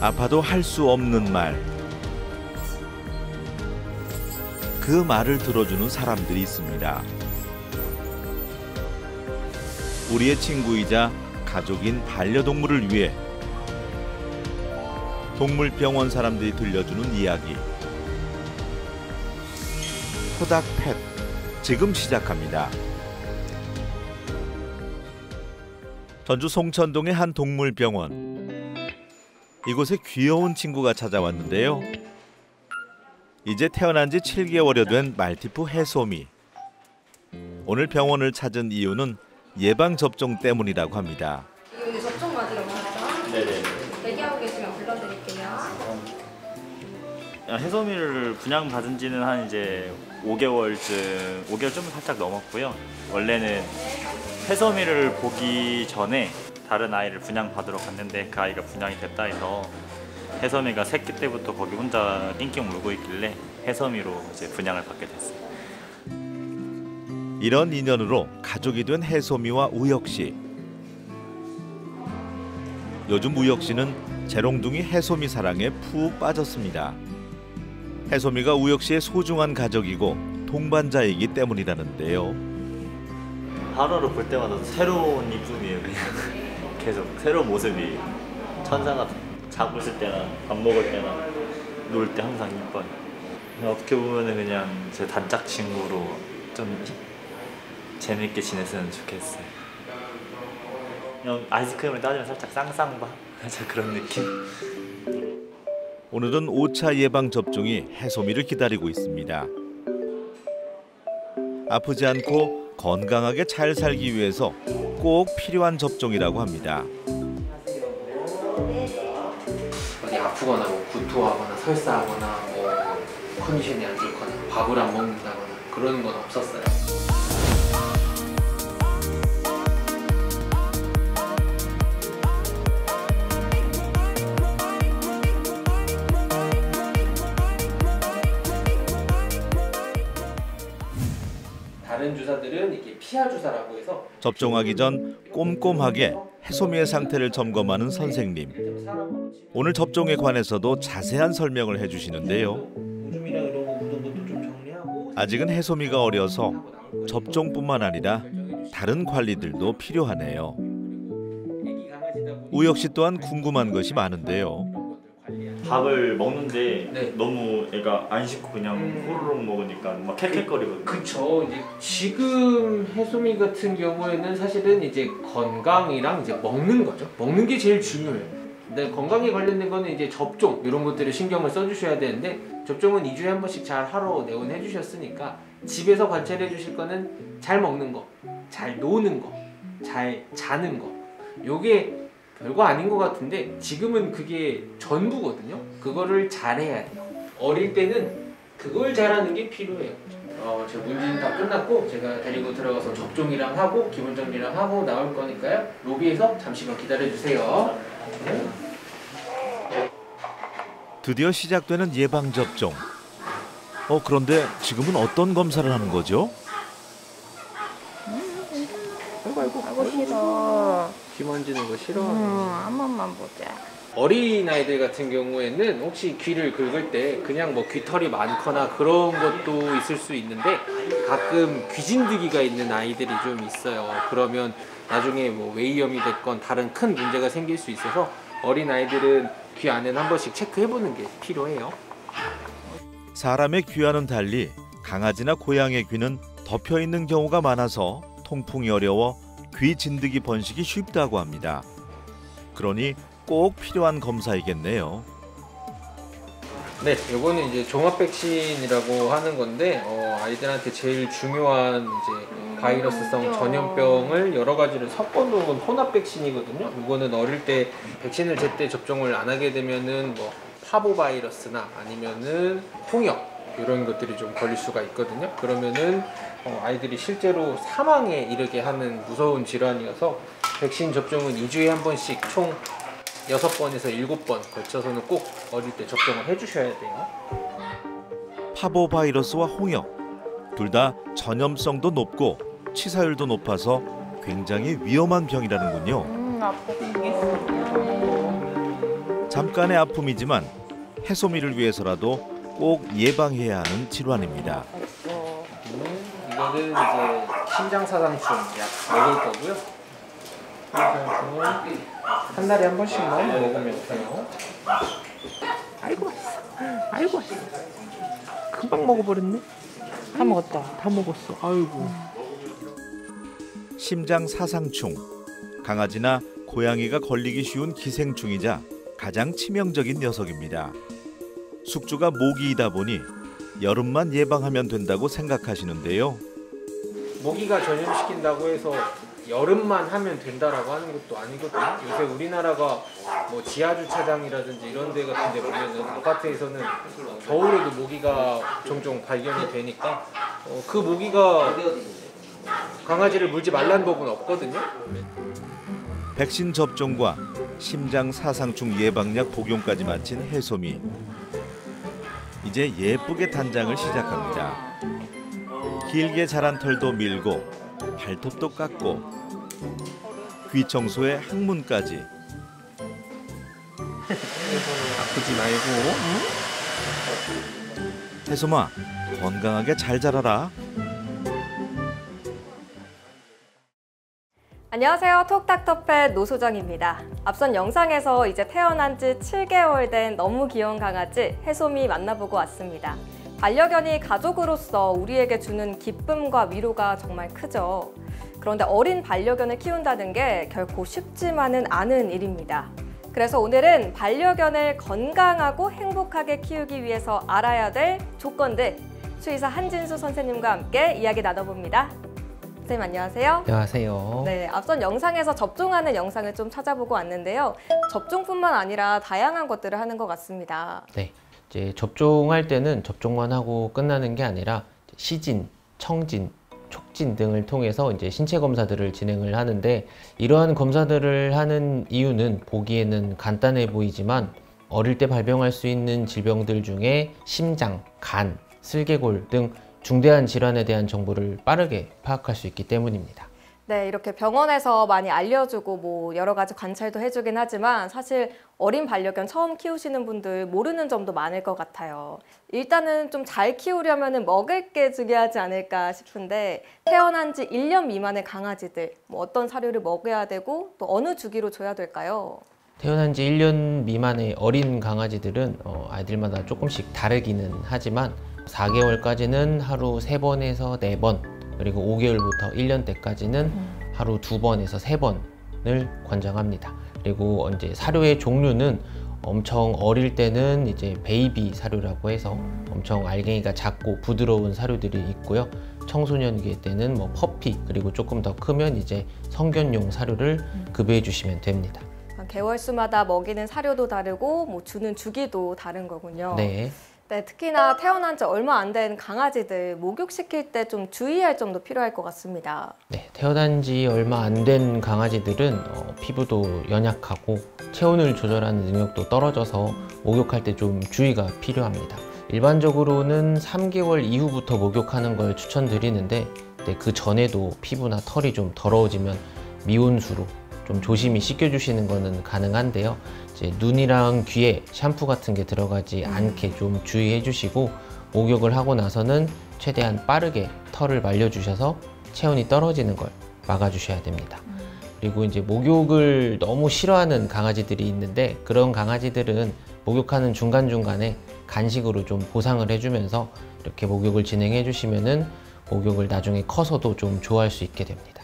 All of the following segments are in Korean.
아파도 할 수 없는 말. 그 말을 들어주는 사람들이 있습니다. 우리의 친구이자 가족인 반려동물을 위해 동물병원 사람들이 들려주는 이야기. 토닥펫, 지금 시작합니다. 전주 송천동의 한 동물병원. 이곳에 귀여운 친구가 찾아왔는데요. 이제 태어난 지 7개월여 된 말티푸 해소미. 오늘 병원을 찾은 이유는 예방접종 때문이라고 합니다. 오늘 접종 맞으러 왔죠? 네네. 대기하고 계시면 불러드릴게요. 해소미를 분양받은 지는 한 이제 5개월 좀 살짝 넘었고요. 원래는 해소미를 보기 전에 다른 아이를 분양받으러 갔는데 그 아이가 분양이 됐다 해서 해소미가 새끼 때부터 거기 혼자 낑낑 울고 있길래 해소미로 이제 분양을 받게 됐어요. 이런 인연으로 가족이 된 해소미와 우혁 씨. 요즘 우혁 씨는 재롱둥이 해소미 사랑에 푹 빠졌습니다. 해소미가 우혁 씨의 소중한 가족이고 동반자이기 때문이라는데요. 하루를 볼 때마다 새로운 이쁨이에요. 그냥 계속 새로운 모습이 천사 같은. 자고 있을 때나 밥 먹을 때나 놀 때 항상 이뻐요. 어떻게 보면 그냥 제 단짝 친구로 좀 재밌게 지냈으면 좋겠어요. 그냥 아이스크림을 따지면 살짝 쌍쌍바? 살짝 그런 느낌? 오늘은 5차 예방접종이 해소미를 기다리고 있습니다. 아프지 않고 건강하게 잘 살기 위해서 꼭 필요한 접종이라고 합니다. 어디 아프거나 뭐 구토하거나 설사하거나 뭐 컨디션이 안 좋거나 밥을 안 먹는다거나 그러는 건 없었어요. 다른 주사들은 이게 피하 주사라고 해서 접종하기 전 꼼꼼하게 해소미의 상태를 점검하는 선생님. 오늘 접종에 관해서도 자세한 설명을 해주시는데요. 아직은 해소미가 어려서 접종뿐만 아니라 다른 관리들도 필요하네요. 우혁 씨 또한 궁금한 것이 많은데요. 밥을 먹는데 네. 너무 애가 안 씹고 그냥 호로록 먹으니까 막 캘캘거리거든요. 그쵸. 이제 지금 해소미 같은 경우에는 사실은 이제 건강이랑 이제 먹는 거죠. 먹는 게 제일 중요해요. 근데 건강에 관련된 거는 이제 접종 이런 것들을 신경을 써주셔야 되는데 접종은 2주에 한 번씩 잘 하러 내원해 주셨으니까 집에서 관찰해 주실 거는 잘 먹는 거, 잘 노는 거, 잘 자는 거. 요게 별거 아닌 것 같은데 지금은 그게 전부거든요. 그거를 잘해야 돼요. 어릴 때는 그걸 잘하는 게 필요해요. 제 문제는 다 끝났고 제가 데리고 들어가서 접종이랑 하고 기본 정리랑 하고 나올 거니까요. 로비에서 잠시만 기다려 주세요. 드디어 시작되는 예방접종. 그런데 지금은 어떤 검사를 하는 거죠? 아이고 싫어. 귀 만지는 거 싫어? 한 번만 보자. 어린아이들 같은 경우에는 혹시 귀를 긁을 때 그냥 뭐 귀털이 많거나 그런 것도 있을 수 있는데 가끔 귀진드기가 있는 아이들이 좀 있어요. 그러면 나중에 뭐 웨이염이 됐건 다른 큰 문제가 생길 수 있어서 어린아이들은 귀 안에는 한 번씩 체크해보는 게 필요해요. 사람의 귀와는 달리 강아지나 고양이의 귀는 덮여 있는 경우가 많아서 통풍이 어려워 귀 진드기 번식이 쉽다고 합니다. 그러니 꼭 필요한 검사이겠네요. 네, 이거는 이제 종합 백신이라고 하는 건데 아이들한테 제일 중요한 이제 바이러스성 전염병을 여러 가지를 섞어 놓은 혼합 백신이거든요. 이거는 어릴 때 백신을 제때 접종을 안 하게 되면은 뭐 파보 바이러스나 아니면은 홍역 이런 것들이 좀 걸릴 수가 있거든요. 그러면은 아이들이 실제로 사망에 이르게 하는 무서운 질환이어서 백신 접종은 2주에 한 번씩 총 6번에서 7번 걸쳐서는 꼭 어릴 때 접종을 해주셔야 돼요. 파보바이러스와 홍역, 둘 다 전염성도 높고 치사율도 높아서 굉장히 위험한 병이라는군요. 아프겠어. 잠깐의 아픔이지만 해소미를 위해서라도 꼭 예방해야 하는 질환입니다. 이거는 이제 심장사상충 약 먹을 거고요. 심장사상충은 한 달에 한 번씩만 먹으면 돼요. 아이고 맛있어. 아이고 맛있어. 금방 먹어버렸네. 다 먹었다. 다 먹었어. 아이고. 심장사상충, 강아지나 고양이가 걸리기 쉬운 기생충이자 가장 치명적인 녀석입니다. 숙주가 모기이다 보니 여름만 예방하면 된다고 생각하시는데요. 모기가 전염시킨다고 해서 여름만 하면 된다라고 하는 것도 아니거든요. 요새 우리나라가 뭐 지하주차장이라든지 이런 데 같은 데 보면은 아파트에서는 겨울에도 모기가 종종 발견이 되니까 그 모기가 강아지를 물지 말라는 법은 없거든요. 백신 접종과 심장사상충 예방약 복용까지 마친 해소미. 이제 예쁘게 단장을 시작합니다. 길게 자란 털도 밀고 발톱도 깎고 귀 청소에 항문까지. 아프지 말고. 해소마, 건강하게 잘 자라라. 안녕하세요. 톡닥터펫 노소정입니다. 앞선 영상에서 이제 태어난 지 7개월 된 너무 귀여운 강아지 해소미 만나보고 왔습니다. 반려견이 가족으로서 우리에게 주는 기쁨과 위로가 정말 크죠. 그런데 어린 반려견을 키운다는 게 결코 쉽지만은 않은 일입니다. 그래서 오늘은 반려견을 건강하고 행복하게 키우기 위해서 알아야 될 조건들, 수의사 한진수 선생님과 함께 이야기 나눠봅니다. 선생님 안녕하세요. 안녕하세요. 네, 앞선 영상에서 접종하는 영상을 좀 찾아보고 왔는데요. 접종뿐만 아니라 다양한 것들을 하는 것 같습니다. 네, 이제 접종할 때는 접종만 하고 끝나는 게 아니라 시진, 청진, 촉진 등을 통해서 이제 신체 검사들을 진행을 하는데, 이러한 검사들을 하는 이유는 보기에는 간단해 보이지만 어릴 때 발병할 수 있는 질병들 중에 심장, 간, 슬개골 등 중대한 질환에 대한 정보를 빠르게 파악할 수 있기 때문입니다. 네, 이렇게 병원에서 많이 알려주고 뭐 여러 가지 관찰도 해주긴 하지만 사실 어린 반려견 처음 키우시는 분들 모르는 점도 많을 것 같아요. 일단은 좀 잘 키우려면 먹을 게 중요하지 않을까 싶은데, 태어난 지 1년 미만의 강아지들 뭐 어떤 사료를 먹여야 되고 또 어느 주기로 줘야 될까요? 태어난 지 1년 미만의 어린 강아지들은 아이들마다 조금씩 다르기는 하지만 4개월까지는 하루 3번에서 4번, 그리고 5개월부터 1년 때까지는 하루 2번에서 3번을 권장합니다. 그리고 이제 사료의 종류는 엄청 어릴 때는 이제 베이비 사료라고 해서 엄청 알갱이가 작고 부드러운 사료들이 있고요. 청소년기 때는 뭐 퍼피, 그리고 조금 더 크면 이제 성견용 사료를 급여해 주시면 됩니다. 개월수마다 먹이는 사료도 다르고 뭐 주는 주기도 다른 거군요. 네. 네, 특히나 태어난 지 얼마 안 된 강아지들 목욕시킬 때 좀 주의할 점도 필요할 것 같습니다. 네, 태어난 지 얼마 안 된 강아지들은 피부도 연약하고 체온을 조절하는 능력도 떨어져서 목욕할 때 좀 주의가 필요합니다. 일반적으로는 3개월 이후부터 목욕하는 걸 추천드리는데, 그 전에도 피부나 털이 좀 더러워지면 미온수로 좀 조심히 씻겨주시는 거는 가능한데요. 이제 눈이랑 귀에 샴푸 같은 게 들어가지 않게 좀 주의해 주시고, 목욕을 하고 나서는 최대한 빠르게 털을 말려주셔서 체온이 떨어지는 걸 막아주셔야 됩니다. 그리고 이제 목욕을 너무 싫어하는 강아지들이 있는데, 그런 강아지들은 목욕하는 중간중간에 간식으로 좀 보상을 해주면서 이렇게 목욕을 진행해 주시면은 목욕을 나중에 커서도 좀 좋아할 수 있게 됩니다.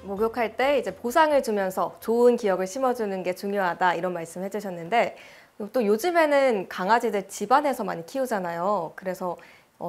목욕할 때 이제 보상을 주면서 좋은 기억을 심어주는 게 중요하다, 이런 말씀 해주셨는데, 또 요즘에는 강아지들 집안에서 많이 키우잖아요. 그래서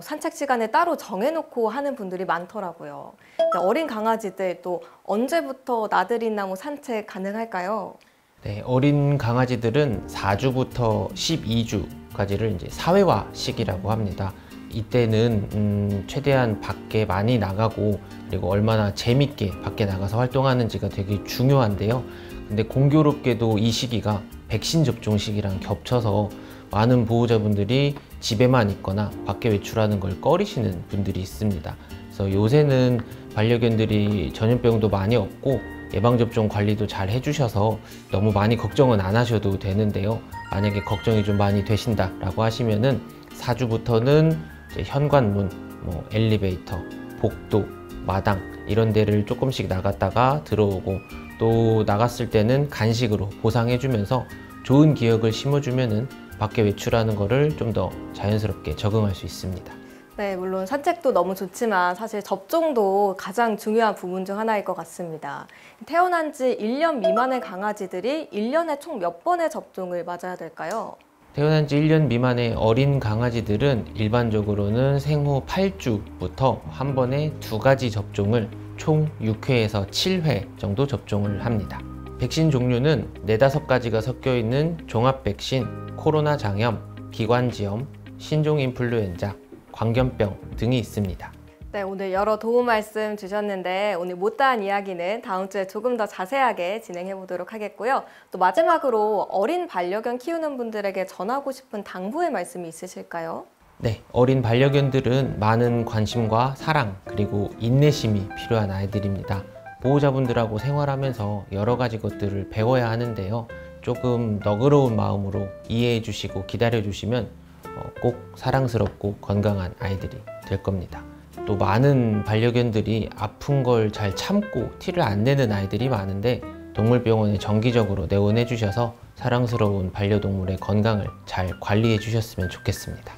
산책 시간에 따로 정해놓고 하는 분들이 많더라고요. 어린 강아지들 또 언제부터 나들이나 뭐 산책 가능할까요? 네, 어린 강아지들은 4주부터 12주까지를 이제 사회화 시기라고 합니다. 이때는 최대한 밖에 많이 나가고, 그리고 얼마나 재밌게 밖에 나가서 활동하는지가 되게 중요한데요. 근데 공교롭게도 이 시기가 백신 접종 시기랑 겹쳐서 많은 보호자분들이 집에만 있거나 밖에 외출하는 걸 꺼리시는 분들이 있습니다. 그래서 요새는 반려견들이 전염병도 많이 없고 예방접종 관리도 잘 해주셔서 너무 많이 걱정은 안 하셔도 되는데요. 만약에 걱정이 좀 많이 되신다라고 하시면은 사주부터는 이제 현관문, 뭐 엘리베이터, 복도, 마당 이런 데를 조금씩 나갔다가 들어오고 또 나갔을 때는 간식으로 보상해주면서 좋은 기억을 심어주면은 밖에 외출하는 거를 좀 더 자연스럽게 적응할 수 있습니다. 네, 물론 산책도 너무 좋지만 사실 접종도 가장 중요한 부분 중 하나일 것 같습니다. 태어난 지 1년 미만의 강아지들이 1년에 총 몇 번의 접종을 맞아야 될까요? 태어난 지 1년 미만의 어린 강아지들은 일반적으로는 생후 8주부터 한 번에 2가지 접종을 총 6회에서 7회 정도 접종을 합니다. 백신 종류는 4-5가지가 섞여 있는 종합 백신, 코로나 장염, 기관지염, 신종 인플루엔자, 광견병 등이 있습니다. 네, 오늘 여러 도움 말씀 주셨는데 오늘 못다한 이야기는 다음 주에 조금 더 자세하게 진행해 보도록 하겠고요. 또 마지막으로 어린 반려견 키우는 분들에게 전하고 싶은 당부의 말씀이 있으실까요? 네, 어린 반려견들은 많은 관심과 사랑 그리고 인내심이 필요한 아이들입니다. 보호자분들하고 생활하면서 여러 가지 것들을 배워야 하는데요. 조금 너그러운 마음으로 이해해 주시고 기다려 주시면 꼭 사랑스럽고 건강한 아이들이 될 겁니다. 또 많은 반려견들이 아픈 걸 잘 참고 티를 안 내는 아이들이 많은데 동물병원에 정기적으로 내원해 주셔서 사랑스러운 반려동물의 건강을 잘 관리해 주셨으면 좋겠습니다.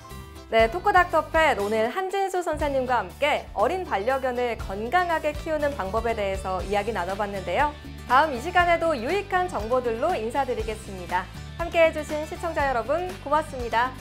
네, 토크닥터펫 오늘 한진수 선생님과 함께 어린 반려견을 건강하게 키우는 방법에 대해서 이야기 나눠봤는데요. 다음 이 시간에도 유익한 정보들로 인사드리겠습니다. 함께해 주신 시청자 여러분 고맙습니다.